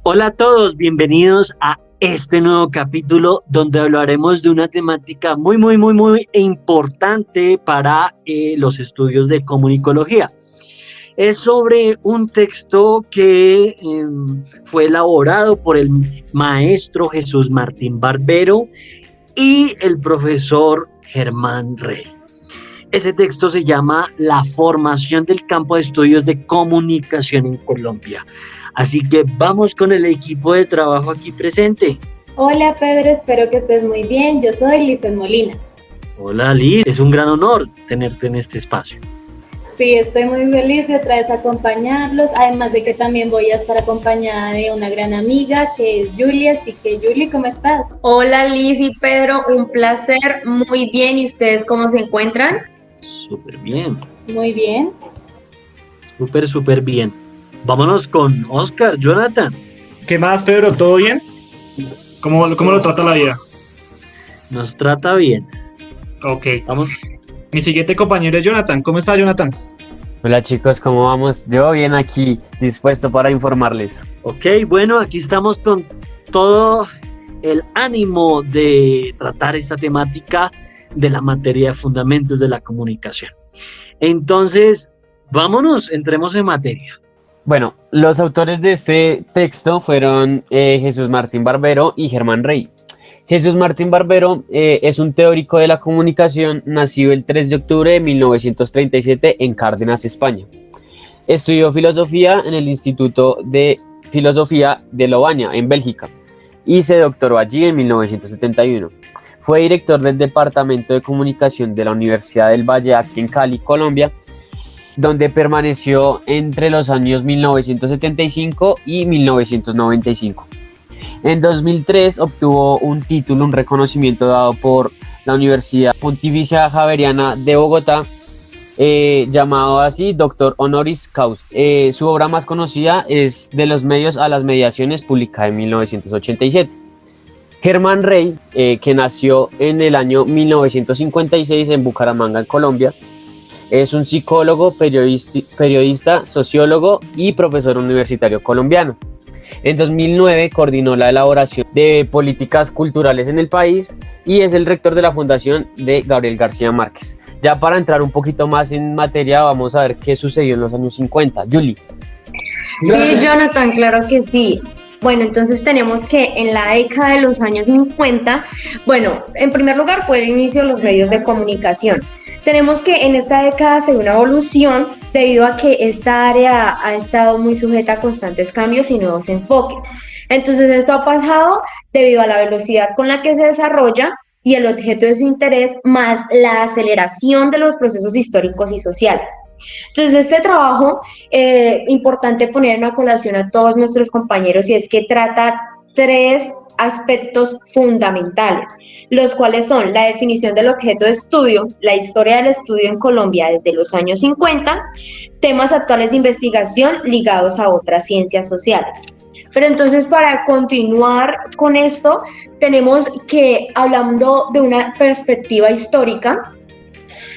Hola a todos, bienvenidos a este nuevo capítulo donde hablaremos de una temática muy importante para los estudios de comunicología. Es sobre un texto que fue elaborado por el maestro Jesús Martín Barbero y el profesor Germán Rey. Ese texto se llama La formación del campo de estudios de comunicación en Colombia. Así que vamos con el equipo de trabajo aquí presente. Hola Pedro, espero que estés muy bien. Yo soy Lizeth Molina. Hola Liz, es un gran honor tenerte en este espacio. Sí, estoy muy feliz de otra vez acompañarlos, además de que también voy a estar acompañada de una gran amiga que es Julie, así que Julie, ¿cómo estás? Hola Liz y Pedro, un placer, muy bien. ¿Y ustedes cómo se encuentran? Súper bien. Muy bien. Súper bien. Vámonos con Oscar, Jonathan. ¿Qué más, Pedro? ¿Todo bien? ¿Cómo lo trata la vida? Nos trata bien. Ok. Vamos. Mi siguiente compañero es Jonathan. ¿Cómo está, Jonathan? Hola chicos, ¿cómo vamos? Yo bien aquí, dispuesto para informarles. Ok, bueno, aquí estamos con todo el ánimo de tratar esta temática de la materia de fundamentos de la comunicación. Entonces, vámonos, entremos en materia. Bueno, los autores de este texto fueron Jesús Martín Barbero y Germán Rey. Jesús Martín Barbero es un teórico de la comunicación nacido el 3 de octubre de 1937 en Cárdenas, España. Estudió filosofía en el Instituto de Filosofía de Lovaina, en Bélgica, y se doctoró allí en 1971. Fue director del Departamento de Comunicación de la Universidad del Valle, aquí en Cali, Colombia, donde permaneció entre los años 1975 y 1995. En 2003 obtuvo un título, un reconocimiento dado por la Universidad Pontificia Javeriana de Bogotá, llamado así Doctor Honoris Causa. Su obra más conocida es De los medios a las mediaciones, publicada en 1987. Germán Rey, que nació en el año 1956 en Bucaramanga, en Colombia, es un psicólogo, periodista, sociólogo y profesor universitario colombiano. En 2009 coordinó la elaboración de políticas culturales en el país y es el rector de la Fundación de Gabriel García Márquez. Ya para entrar un poquito más en materia, vamos a ver qué sucedió en los años 50. Julie. Sí, Jonathan, claro que sí. Bueno, entonces tenemos que en la década de los años 50, bueno, en primer lugar fue el inicio de los medios de comunicación. Tenemos que en esta década se dio una evolución debido a que esta área ha estado muy sujeta a constantes cambios y nuevos enfoques. Entonces esto ha pasado debido a la velocidad con la que se desarrolla y el objeto de su interés, más la aceleración de los procesos históricos y sociales. Entonces este trabajo, importante poner en la colación a todos nuestros compañeros, y es que trata tres aspectos fundamentales, los cuales son la definición del objeto de estudio, la historia del estudio en Colombia desde los años 50, temas actuales de investigación ligados a otras ciencias sociales. Pero entonces, para continuar con esto, tenemos que, hablando de una perspectiva histórica,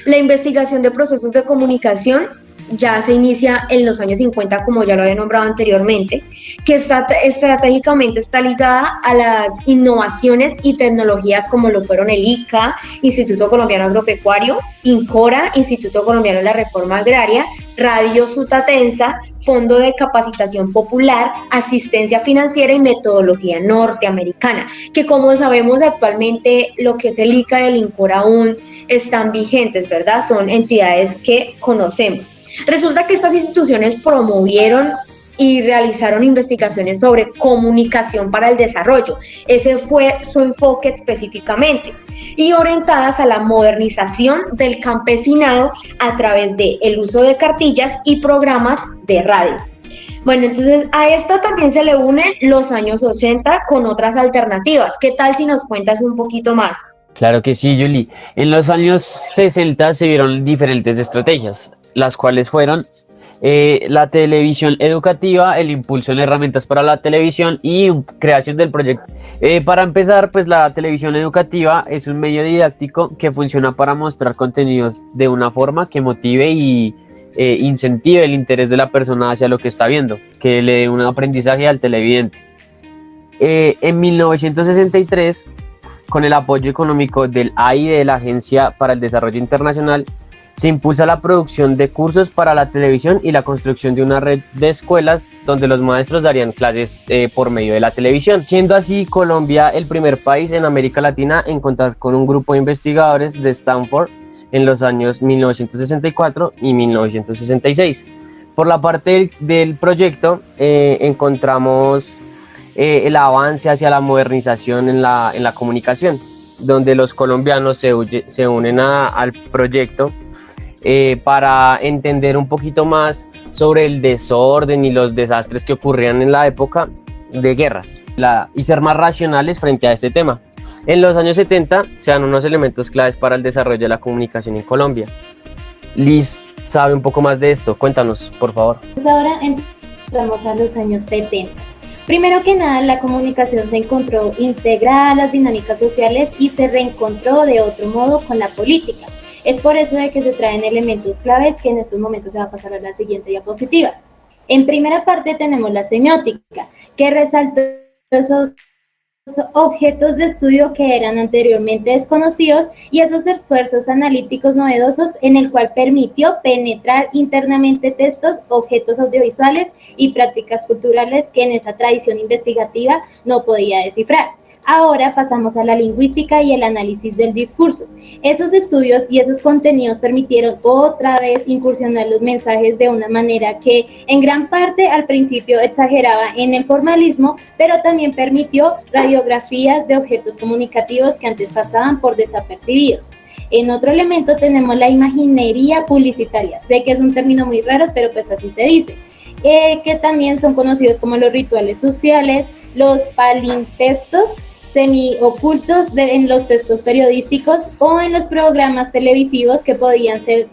la investigación de procesos de comunicación ya se inicia en los años 50, como ya lo había nombrado anteriormente, que estratégicamente está ligada a las innovaciones y tecnologías como lo fueron el ICA, Instituto Colombiano Agropecuario, INCORA, Instituto Colombiano de la Reforma Agraria, Radio Sutatensa, Fondo de Capacitación Popular, Asistencia Financiera y Metodología Norteamericana, que como sabemos actualmente lo que es el ICA y el INCORA aún están vigentes, ¿verdad? Son entidades que conocemos. Resulta que estas instituciones promovieron y realizaron investigaciones sobre comunicación para el desarrollo. Ese fue su enfoque específicamente, y orientadas a la modernización del campesinado a través del uso de cartillas y programas de radio. Bueno, entonces a esto también se le unen los años 80 con otras alternativas. ¿Qué tal si nos cuentas un poquito más? Claro que sí, Julie. En los años 60 se vieron diferentes estrategias, las cuales fueron la televisión educativa, el impulso en herramientas para la televisión y creación del proyecto. Para empezar, pues la televisión educativa es un medio didáctico que funciona para mostrar contenidos de una forma que motive y incentive el interés de la persona hacia lo que está viendo, que le dé un aprendizaje al televidente. En 1963, con el apoyo económico del AI, de la Agencia para el Desarrollo Internacional, se impulsa la producción de cursos para la televisión y la construcción de una red de escuelas donde los maestros darían clases por medio de la televisión, siendo así Colombia el primer país en América Latina en contar con un grupo de investigadores de Stanford en los años 1964 y 1966. Por la parte del proyecto encontramos el avance hacia la modernización en la comunicación, donde los colombianos se unen al proyecto para entender un poquito más sobre el desorden y los desastres que ocurrían en la época de guerras y ser más racionales frente a este tema. En los años 70 se dan unos elementos claves para el desarrollo de la comunicación en Colombia. Liz sabe un poco más de esto, cuéntanos, por favor. Pues ahora entramos a los años 70. Primero que nada, la comunicación se encontró integrada a las dinámicas sociales y se reencontró de otro modo con la política. Es por eso de que se traen elementos claves que en estos momentos se va a pasar a la siguiente diapositiva. En primera parte tenemos la semiótica, que resaltó esos objetos de estudio que eran anteriormente desconocidos y esos esfuerzos analíticos novedosos en el cual permitió penetrar internamente textos, objetos audiovisuales y prácticas culturales que en esa tradición investigativa no podía descifrar. Ahora pasamos a la lingüística y el análisis del discurso. Esos estudios y esos contenidos permitieron otra vez incursionar los mensajes de una manera que en gran parte al principio exageraba en el formalismo, pero también permitió radiografías de objetos comunicativos que antes pasaban por desapercibidos. En otro elemento tenemos la imaginería publicitaria. Sé que es un término muy raro, pero pues así se dice. Que también son conocidos como los rituales sociales, los palimpsestos, semi-ocultos en los textos periodísticos o en los programas televisivos que podían ser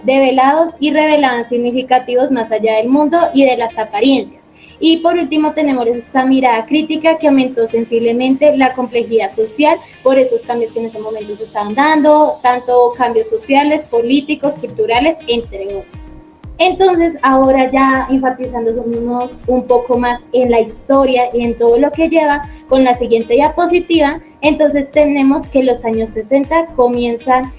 develados y revelaban significativos más allá del mundo y de las apariencias. Y por último tenemos esta mirada crítica que aumentó sensiblemente la complejidad social por esos cambios que en ese momento se estaban dando, tanto cambios sociales, políticos, culturales, entre otros. Entonces, ahora ya enfatizándonos un poco más en la historia y en todo lo que lleva, con la siguiente diapositiva, entonces tenemos que los años 60 comienzan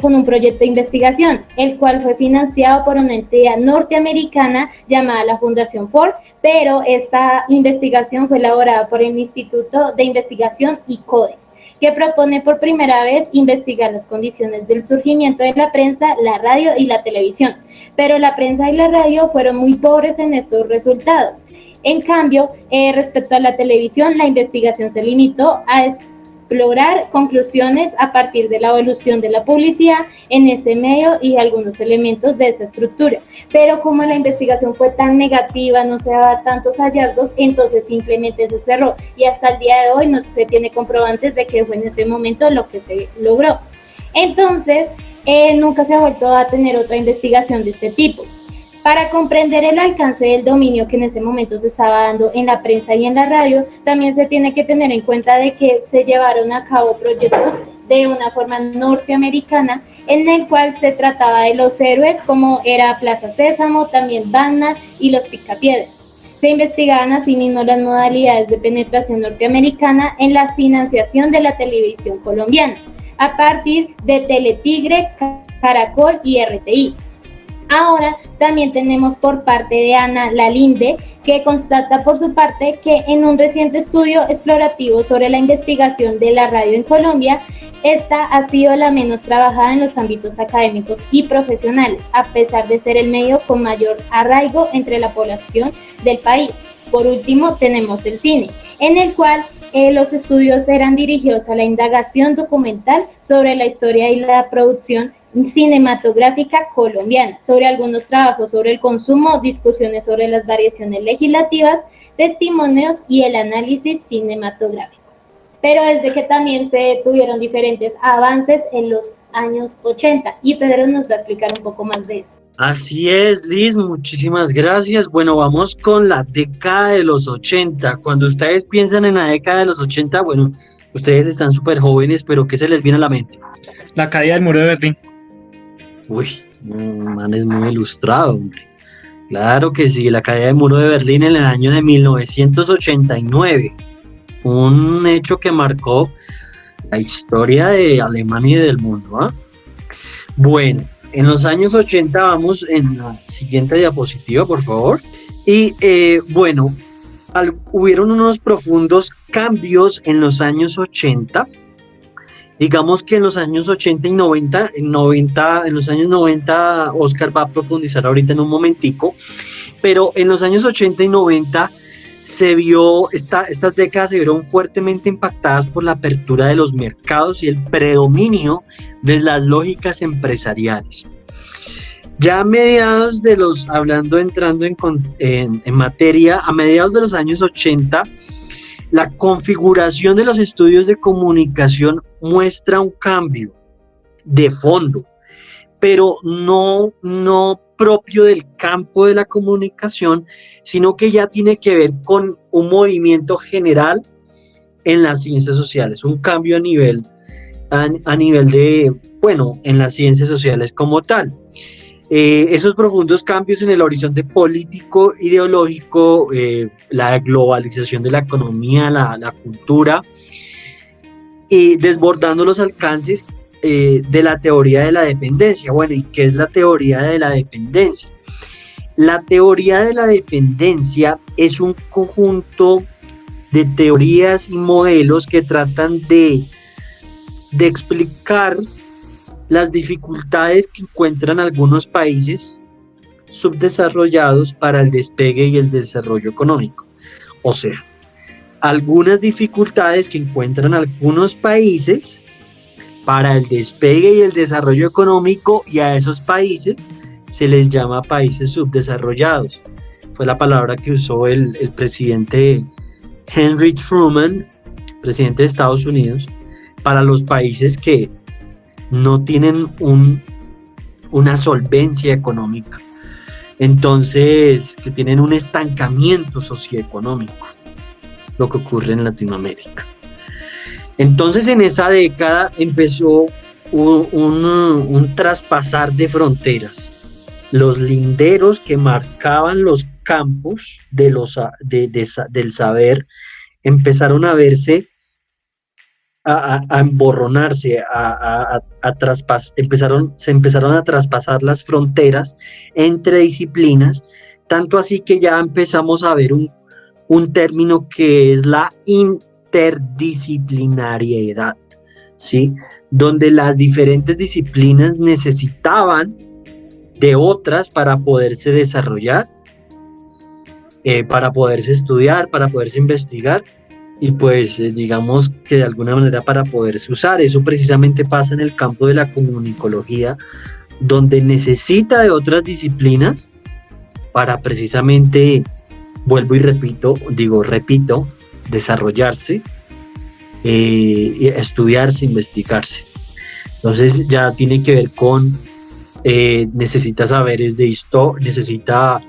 con un proyecto de investigación, el cual fue financiado por una entidad norteamericana llamada la Fundación Ford, pero esta investigación fue elaborada por el Instituto de Investigación y Codex, que propone por primera vez investigar las condiciones del surgimiento de la prensa, la radio y la televisión. Pero la prensa y la radio fueron muy pobres en estos resultados. En cambio, respecto a la televisión, la investigación se limitó a explorar conclusiones a partir de la evolución de la publicidad en ese medio y algunos elementos de esa estructura. Pero como la investigación fue tan negativa, no se daba tantos hallazgos, entonces simplemente se cerró y hasta el día de hoy no se tiene comprobantes de que fue en ese momento lo que se logró. Entonces, nunca se ha vuelto a tener otra investigación de este tipo. Para comprender el alcance del dominio que en ese momento se estaba dando en la prensa y en la radio, también se tiene que tener en cuenta de que se llevaron a cabo proyectos de una forma norteamericana en el cual se trataba de los héroes como era Plaza Sésamo, también Batman y los Picapiedras. Se investigaban asimismo las modalidades de penetración norteamericana en la financiación de la televisión colombiana, a partir de Teletigre, Caracol y RTI. Ahora también tenemos por parte de Ana Lalinde, que constata por su parte que en un reciente estudio explorativo sobre la investigación de la radio en Colombia, esta ha sido la menos trabajada en los ámbitos académicos y profesionales, a pesar de ser el medio con mayor arraigo entre la población del país. Por último, tenemos el cine, en el cual los estudios eran dirigidos a la indagación documental sobre la historia y la producción cinematográfica colombiana, sobre algunos trabajos sobre el consumo, discusiones sobre las variaciones legislativas, testimonios y el análisis cinematográfico. Pero desde que también se tuvieron diferentes avances en los años 80 y Pedro nos va a explicar un poco más de eso. Así es, Liz, muchísimas gracias. Bueno, vamos con la década de los 80. Cuando ustedes piensan en la década de los 80, bueno, ustedes están súper jóvenes, pero ¿qué se les viene a la mente? La caída del muro de Berlín. Uy, man, es muy ilustrado, hombre. Claro que sí, la caída del muro de Berlín en el año de 1989, un hecho que marcó la historia de Alemania y del mundo, ¿ah? Bueno, en los años 80, vamos en la siguiente diapositiva, por favor. Y bueno, hubieron unos profundos cambios en los años 80. Digamos que en los años 80 y 90, en los años 90, Oscar va a profundizar ahorita en un momentico, pero en los años 80 y 90 estas décadas se vieron fuertemente impactadas por la apertura de los mercados y el predominio de las lógicas empresariales. Ya a mediados de en materia, a mediados de los años 80, la configuración de los estudios de comunicación muestra un cambio de fondo, pero no propio del campo de la comunicación, sino que ya tiene que ver con un movimiento general en las ciencias sociales, un cambio a nivel de, bueno, en las ciencias sociales como tal. Esos profundos cambios en el horizonte político, ideológico, la globalización de la economía, la cultura, desbordando los alcances de la teoría de la dependencia. Bueno, ¿y qué es la teoría de la dependencia? La teoría de la dependencia es un conjunto de teorías y modelos que tratan de explicar las dificultades que encuentran algunos países subdesarrollados para el despegue y el desarrollo económico. O sea, algunas dificultades que encuentran algunos países para el despegue y el desarrollo económico, y a esos países se les llama países subdesarrollados. Fue la palabra que usó el presidente Henry Truman, presidente de Estados Unidos, para los países que no tienen una solvencia económica, entonces que tienen un estancamiento socioeconómico, lo que ocurre en Latinoamérica. Entonces en esa década empezó un traspasar de fronteras. Los linderos que marcaban los campos del saber empezaron a verse, a emborronarse, se empezaron a traspasar las fronteras entre disciplinas, tanto así que ya empezamos a ver un término que es la interdisciplinariedad, ¿sí? Donde las diferentes disciplinas necesitaban de otras para poderse desarrollar, para poderse estudiar, para poderse investigar, y pues digamos que de alguna manera para poderse usar. Eso precisamente pasa en el campo de la comunicología, donde necesita de otras disciplinas para precisamente, repito, desarrollarse, estudiarse, investigarse. Entonces ya tiene que ver con, necesita saberes de historia, necesita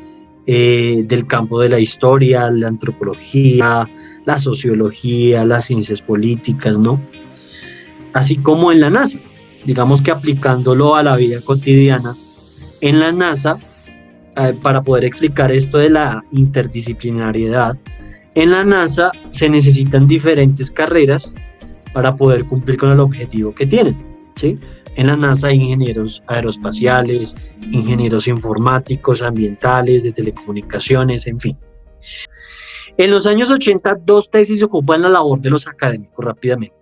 del campo de la historia, la antropología, la sociología, las ciencias políticas, ¿no? Así como en la NASA, digamos que aplicándolo a la vida cotidiana, en la NASA, para poder explicar esto de la interdisciplinariedad, en la NASA se necesitan diferentes carreras para poder cumplir con el objetivo que tienen, ¿sí? En la NASA hay ingenieros aeroespaciales, ingenieros informáticos, ambientales, de telecomunicaciones, en fin. En los años 80, dos tesis ocupan la labor de los académicos rápidamente: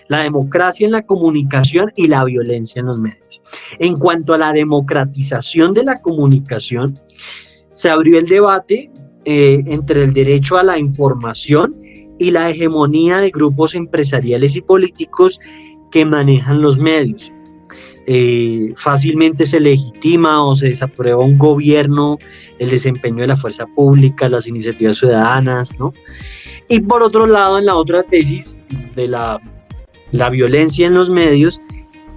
la democracia en la comunicación y la violencia en los medios. En cuanto a la democratización de la comunicación, se abrió el debate entre el derecho a la información y la hegemonía de grupos empresariales y políticos que manejan los medios. Fácilmente se legitima o se desaprueba un gobierno, el desempeño de la fuerza pública, las iniciativas ciudadanas, ¿no? Y por otro lado, en la otra tesis de la violencia en los medios,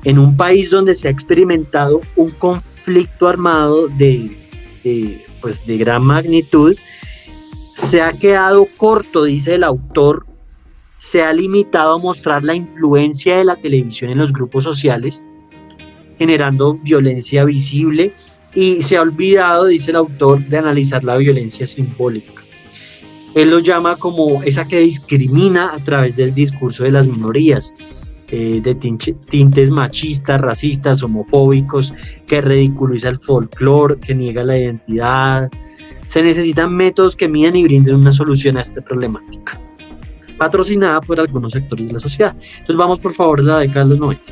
en un país donde se ha experimentado un conflicto armado de gran magnitud, se ha quedado corto, dice el autor, se ha limitado a mostrar la influencia de la televisión en los grupos sociales, generando violencia visible y se ha olvidado, dice el autor, de analizar la violencia simbólica. Él lo llama como esa que discrimina a través del discurso de las minorías, de tintes machistas, racistas, homofóbicos, que ridiculiza el folclore, que niega la identidad. Se necesitan métodos que midan y brinden una solución a esta problemática, patrocinada por algunos sectores de la sociedad. Entonces vamos por favor a la década de los 90.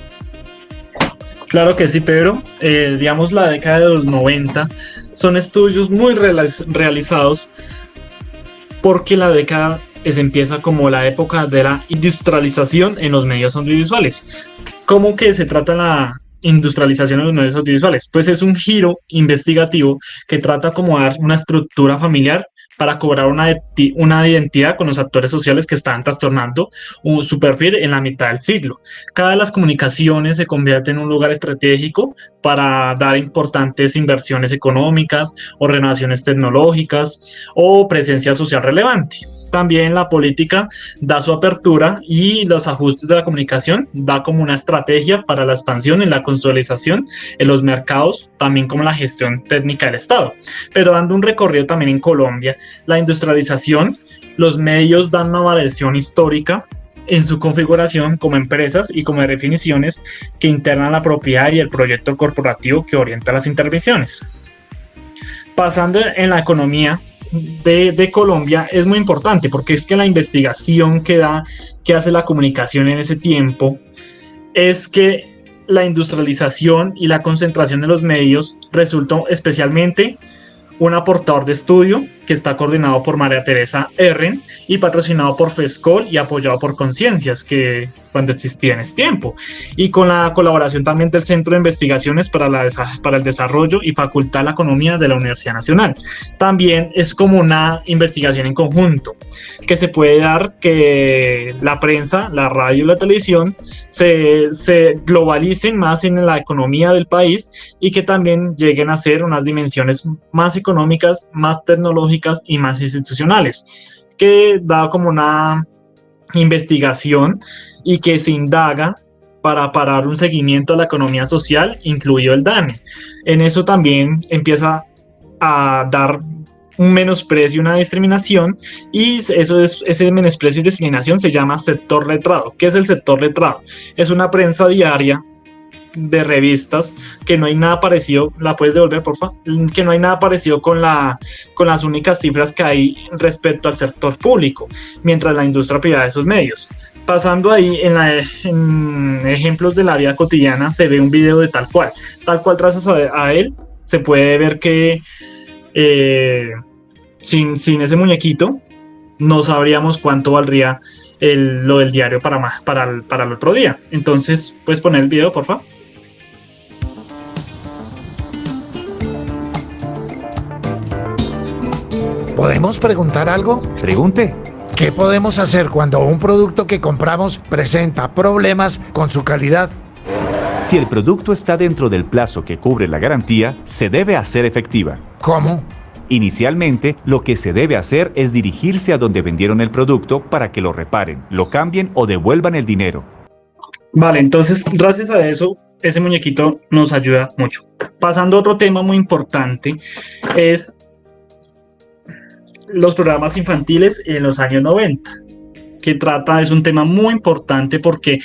Claro que sí, Pedro. Digamos, la década de los 90 son estudios muy realizados porque la década empieza como la época de la industrialización en los medios audiovisuales. ¿Cómo que se trata la industrialización en los medios audiovisuales? Pues es un giro investigativo que trata como dar una estructura familiar para cobrar una identidad con los actores sociales que estaban trastornando su perfil en la mitad del siglo. Cada de las comunicaciones se convierte en un lugar estratégico para dar importantes inversiones económicas o renovaciones tecnológicas o presencia social relevante. También la política da su apertura y los ajustes de la comunicación da como una estrategia para la expansión y la consolidación en los mercados, también como la gestión técnica del Estado. Pero dando un recorrido también en Colombia, la industrialización, los medios dan una variación histórica en su configuración como empresas y como definiciones que internan la propiedad y el proyecto corporativo que orienta las intervenciones. Pasando en la economía de Colombia, es muy importante porque es que la investigación que hace la comunicación en ese tiempo es que la industrialización y la concentración de los medios resultó especialmente un aportador de estudio que está coordinado por María Teresa Herren y patrocinado por FESCOL y apoyado por Conciencias, que cuando existía en ese tiempo, y con la colaboración también del Centro de Investigaciones para el Desarrollo y Facultad de la Economía de la Universidad Nacional. También es como una investigación en conjunto, que se puede dar que la prensa, la radio y la televisión se globalicen más en la economía del país y que también lleguen a ser unas dimensiones más económicas, más tecnológicas y más institucionales, que da como una investigación y que se indaga para dar un seguimiento a la economía social, incluido el DANE. En eso también empieza a dar un menosprecio y una discriminación, y ese menosprecio y discriminación se llama sector letrado. ¿Qué es el sector letrado? Es una prensa diaria de revistas que no hay nada parecido. ¿La puedes devolver, por favor? Que no hay nada parecido con las únicas cifras que hay respecto al sector público, mientras la industria privada de esos medios. Pasando ahí en ejemplos de la vida cotidiana, se ve un video de tal cual tras a él se puede ver que sin ese muñequito no sabríamos cuánto valdría lo del diario para el otro día. Entonces, ¿puedes poner el video, por favor? ¿Podemos preguntar algo? Pregunte. ¿Qué podemos hacer cuando un producto que compramos presenta problemas con su calidad? Si el producto está dentro del plazo que cubre la garantía, se debe hacer efectiva. ¿Cómo? Inicialmente, lo que se debe hacer es dirigirse a donde vendieron el producto para que lo reparen, lo cambien o devuelvan el dinero. Vale, entonces, gracias a eso, ese muñequito nos ayuda mucho. Pasando a otro tema muy importante, es los programas infantiles en los años 90, es un tema muy importante porque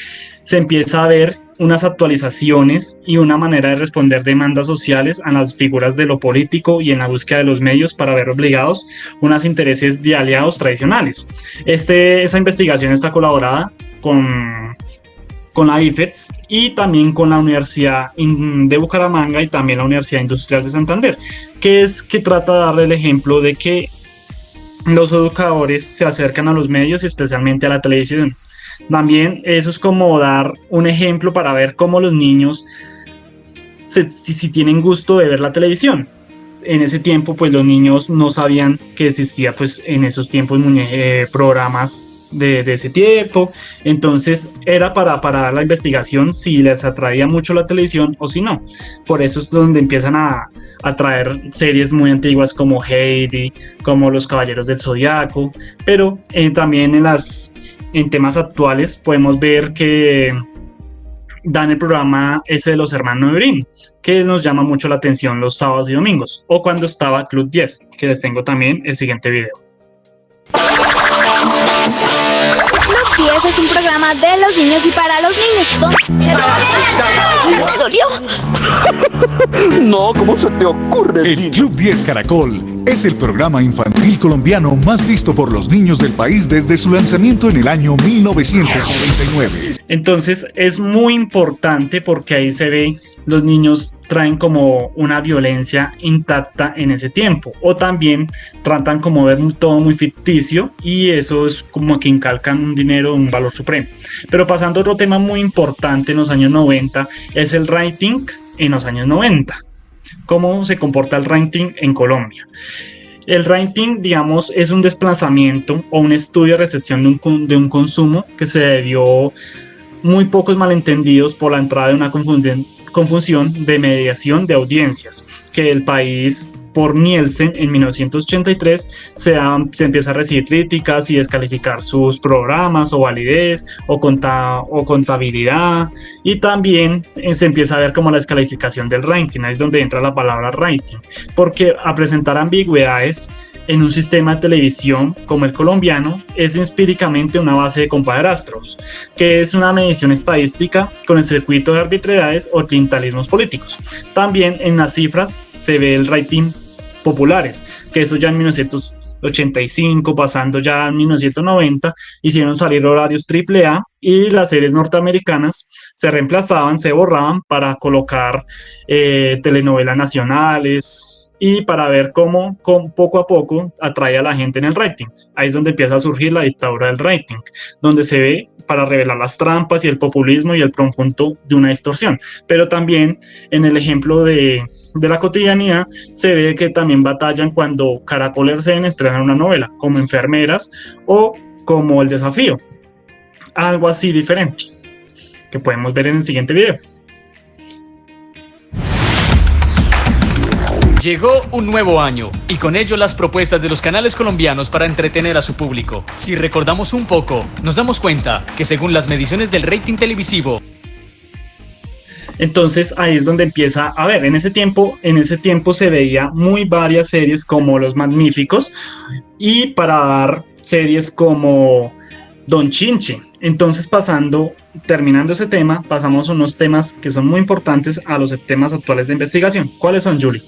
se empieza a ver unas actualizaciones y una manera de responder demandas sociales a las figuras de lo político y en la búsqueda de los medios para ver obligados unos intereses de aliados tradicionales. Esa investigación está colaborada con la IFETS y también con la Universidad de Bucaramanga y también la Universidad Industrial de Santander, que trata de darle el ejemplo de que los educadores se acercan a los medios y especialmente a la televisión. También eso es como dar un ejemplo para ver cómo los niños si tienen gusto de ver la televisión. En ese tiempo pues los niños no sabían que existía pues en esos tiempos programas de ese tiempo, entonces era para dar la investigación si les atraía mucho la televisión o si no. Por eso es donde empiezan a traer series muy antiguas como Heidi, como Los Caballeros del Zodiaco, pero también en temas actuales podemos ver que dan el programa ese de los hermanos Green, que nos llama mucho la atención los sábados y domingos, o cuando estaba Club 10, que les tengo también el siguiente video. Club 10 es un programa de los niños y para los niños. ¿Te dolió? No, ¿cómo se te ocurre? El Club 10 Caracol es el programa infantil colombiano más visto por los niños del país desde su lanzamiento en el año 1999. Entonces es muy importante porque ahí se ve los niños traen como una violencia intacta en ese tiempo, o también tratan como ver todo muy ficticio y eso es como que incalcan un dinero, un valor supremo. Pero pasando a otro tema muy importante en los años 90 es el rating en los años 90. ¿Cómo se comporta el rating en Colombia? El rating, digamos, es un desplazamiento o un estudio de recepción de un consumo que se debió muy pocos malentendidos por la entrada de una confusión de mediación de audiencias, que el país por Nielsen en 1983 se empieza a recibir críticas y descalificar sus programas o validez o contabilidad, y también se empieza a ver como la descalificación del rating. Ahí es donde entra la palabra rating, porque a presentar ambigüedades en un sistema de televisión como el colombiano es empíricamente una base de compadrastros, que es una medición estadística con el circuito de arbitrariedades o clientelismos políticos. También en las cifras se ve el rating populares, que eso ya en 1985, pasando ya en 1990, hicieron salir horarios AAA y las series norteamericanas se reemplazaban, se borraban para colocar telenovelas nacionales y para ver cómo poco a poco atrae a la gente en el rating. Ahí es donde empieza a surgir la dictadura del rating, donde se ve para revelar las trampas y el populismo y el profundo de una distorsión. Pero también en el ejemplo de la cotidianidad se ve que también batallan cuando Caracol RCN estrenan una novela, como Enfermeras o como El Desafío. Algo así diferente, que podemos ver en el siguiente video. Llegó un nuevo año y con ello las propuestas de los canales colombianos para entretener a su público. Si recordamos un poco, nos damos cuenta que según las mediciones del rating televisivo, entonces ahí es donde empieza a ver, en ese tiempo se veía muy varias series como Los Magníficos y para dar series como Don Chinche. Entonces terminando ese tema, pasamos a unos temas que son muy importantes a los temas actuales de investigación. ¿Cuáles son, Julie?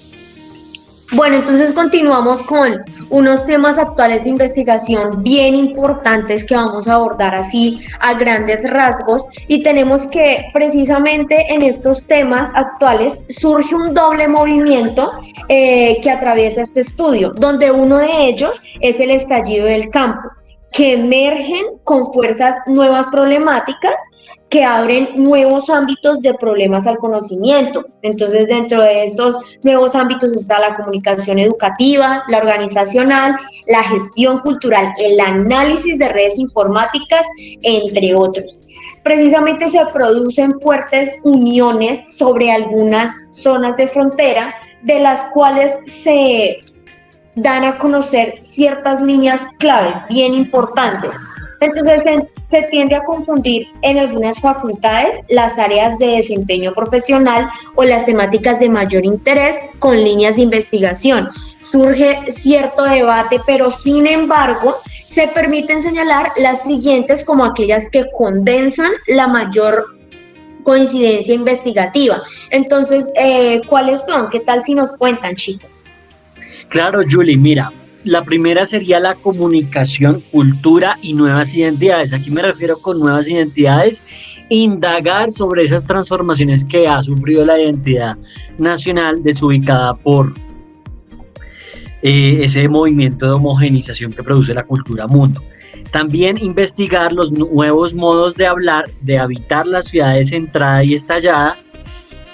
Bueno, entonces continuamos con unos temas actuales de investigación bien importantes que vamos a abordar así a grandes rasgos, y tenemos que precisamente en estos temas actuales surge un doble movimiento que atraviesa este estudio, donde uno de ellos es el estallido del campo, que emergen con fuerzas nuevas problemáticas que abren nuevos ámbitos de problemas al conocimiento. Entonces, dentro de estos nuevos ámbitos está la comunicación educativa, la organizacional, la gestión cultural, el análisis de redes informáticas, entre otros. Precisamente se producen fuertes uniones sobre algunas zonas de frontera, de las cuales se dan a conocer ciertas líneas claves bien importantes. Entonces se tiende a confundir en algunas facultades las áreas de desempeño profesional o las temáticas de mayor interés con líneas de investigación. Surge cierto debate, pero sin embargo se permiten señalar las siguientes como aquellas que condensan la mayor coincidencia investigativa. Entonces, ¿cuáles son? ¿Qué tal si nos cuentan, chicos? Claro, Julie, mira, la primera sería la comunicación, cultura y nuevas identidades. Aquí me refiero con nuevas identidades, indagar sobre esas transformaciones que ha sufrido la identidad nacional desubicada por ese movimiento de homogenización que produce la cultura mundo. También investigar los nuevos modos de hablar, de habitar las ciudades centrada y estallada,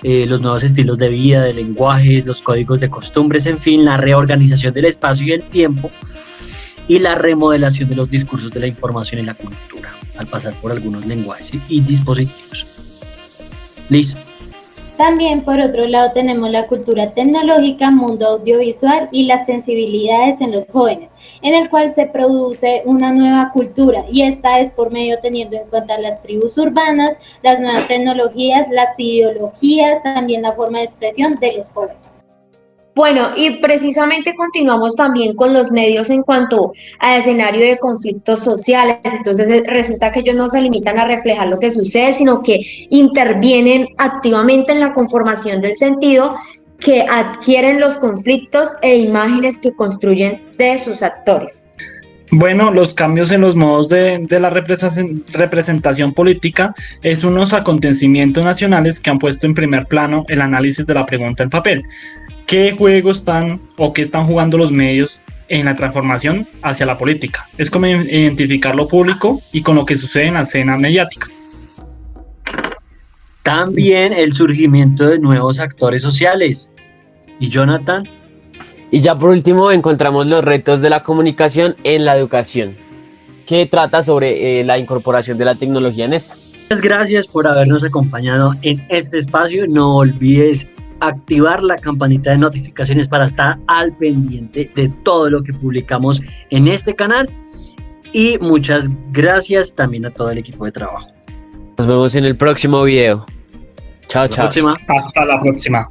los nuevos estilos de vida, de lenguajes, los códigos de costumbres, en fin, la reorganización del espacio y el tiempo y la remodelación de los discursos de la información y la cultura al pasar por algunos lenguajes y dispositivos. Listo. También, por otro lado, tenemos la cultura tecnológica, mundo audiovisual y las sensibilidades en los jóvenes, en el cual se produce una nueva cultura, y esta es por medio teniendo en cuenta las tribus urbanas, las nuevas tecnologías, las ideologías, también la forma de expresión de los jóvenes. Bueno, y precisamente continuamos también con los medios en cuanto a escenario de conflictos sociales. Entonces resulta que ellos no se limitan a reflejar lo que sucede, sino que intervienen activamente en la conformación del sentido que adquieren los conflictos e imágenes que construyen de sus actores. Bueno, los cambios en los modos de la representación política es unos acontecimientos nacionales que han puesto en primer plano el análisis de la pregunta en papel. ¿Qué juego están o qué están jugando los medios en la transformación hacia la política? Es como identificar lo público y con lo que sucede en la escena mediática. También el surgimiento de nuevos actores sociales. ¿Y Jonathan? Y ya por último encontramos los retos de la comunicación en la educación, que trata sobre la incorporación de la tecnología en esta. Muchas gracias por habernos acompañado en este espacio. No olvides activar la campanita de notificaciones para estar al pendiente de todo lo que publicamos en este canal. Y muchas gracias también a todo el equipo de trabajo. Nos vemos en el próximo video. Chao, chao. Hasta la próxima.